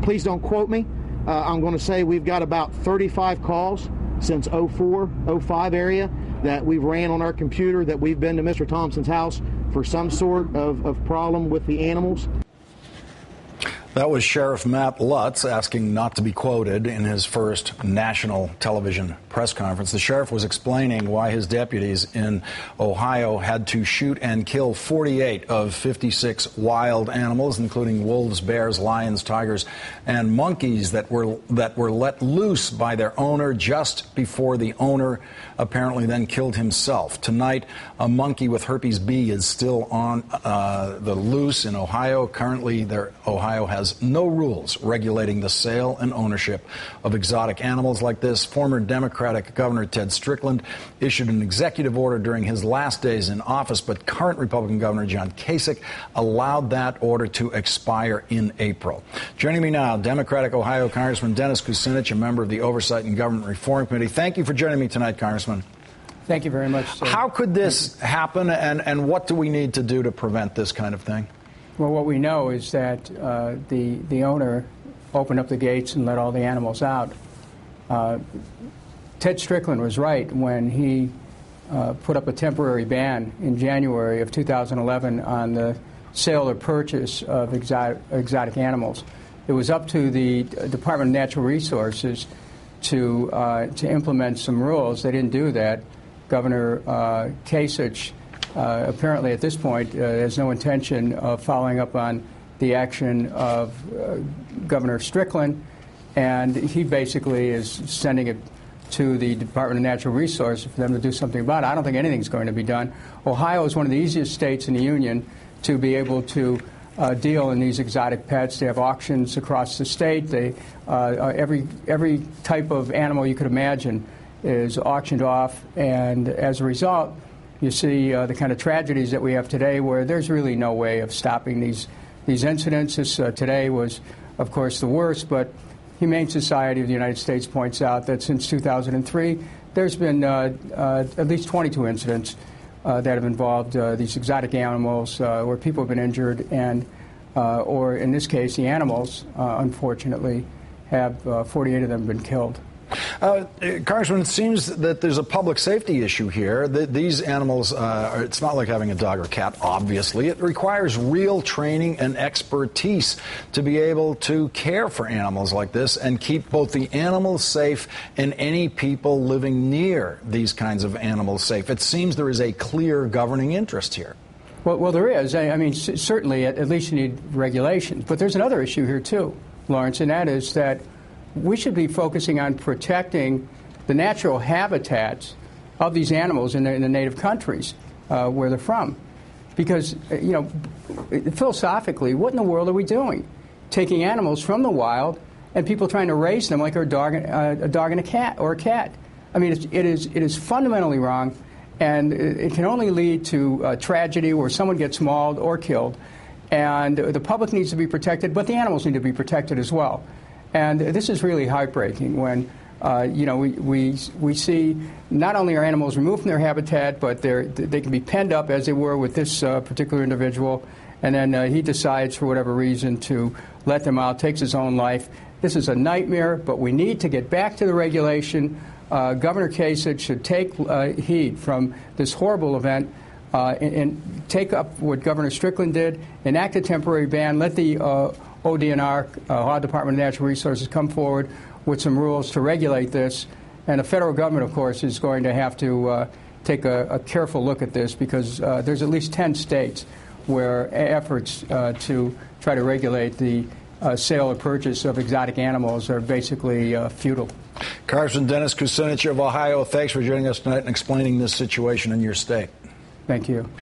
Please don't quote me. I'm going to say we've got about 35 calls since 04, 05 area that we've ran on our computer that we've been to Mr. Thompson's house for some sort of problem with the animals. That was Sheriff Matt Lutz asking not to be quoted in his first national television press conference. The sheriff was explaining why his deputies in Ohio had to shoot and kill 48 of 56 wild animals, including wolves, bears, lions, tigers, and monkeys that were let loose by their owner just before the owner apparently then killed himself. Tonight, a monkey with herpes B is still on the loose in Ohio. Currently, Ohio has no rules regulating the sale and ownership of exotic animals like this. Former Democratic Governor Ted Strickland issued an executive order during his last days in office, but current Republican Governor John Kasich allowed that order to expire in April. Joining me now, Democratic Ohio Congressman Dennis Kucinich, a member of the Oversight and Government Reform Committee. Thank you for joining me tonight, Congressman. Thank you very much, sir. How could this happen, and what do we need to do to prevent this kind of thing? Well, what we know is that the owner opened up the gates and let all the animals out. Ted Strickland was right when he put up a temporary ban in January of 2011 on the sale or purchase of exotic animals. It was up to the Department of Natural Resources to implement some rules. They didn't do that. Governor Kasich apparently at this point has no intention of following up on the action of Governor Strickland, and he basically is sending it to the Department of Natural Resources for them to do something about it. I don't think anything's going to be done. Ohio is one of the easiest states in the union to be able to deal in these exotic pets. They have auctions across the state. They every type of animal you could imagine is auctioned off, and as a result, you see the kind of tragedies that we have today where there's really no way of stopping these incidents. This today was, of course, the worst, but Humane Society of the United States points out that since 2003, there's been at least 22 incidents that have involved these exotic animals where people have been injured, and or in this case, the animals, unfortunately, have 48 of them been killed. Congressman, it seems that there's a public safety issue here. These animals, it's not like having a dog or cat, obviously. It requires real training and expertise to be able to care for animals like this and keep both the animals safe and any people living near these kinds of animals safe. It seems there is a clear governing interest here. Well, there is. I mean, certainly, at least you need regulations. But there's another issue here, too, Lawrence, and that is that we should be focusing on protecting the natural habitats of these animals in the native countries where they're from. Because, you know, philosophically, what in the world are we doing? Taking animals from the wild and people trying to raise them like a dog and a cat or a cat. I mean, it is fundamentally wrong, and it can only lead to tragedy where someone gets mauled or killed. And the public needs to be protected, but the animals need to be protected as well. And this is really heartbreaking when, you know, we see not only are animals removed from their habitat, but they can be penned up, as they were with this particular individual, and then he decides for whatever reason to let them out, takes his own life. This is a nightmare, but we need to get back to the regulation. Governor Kasich should take heed from this horrible event and take up what Governor Strickland did, enact a temporary ban, let the ODNR, Ohio Department of Natural Resources, come forward with some rules to regulate this. And the federal government, of course, is going to have to take a careful look at this, because there's at least 10 states where efforts to try to regulate the sale or purchase of exotic animals are basically futile. Congressman Dennis Kucinich of Ohio, thanks for joining us tonight and explaining this situation in your state. Thank you.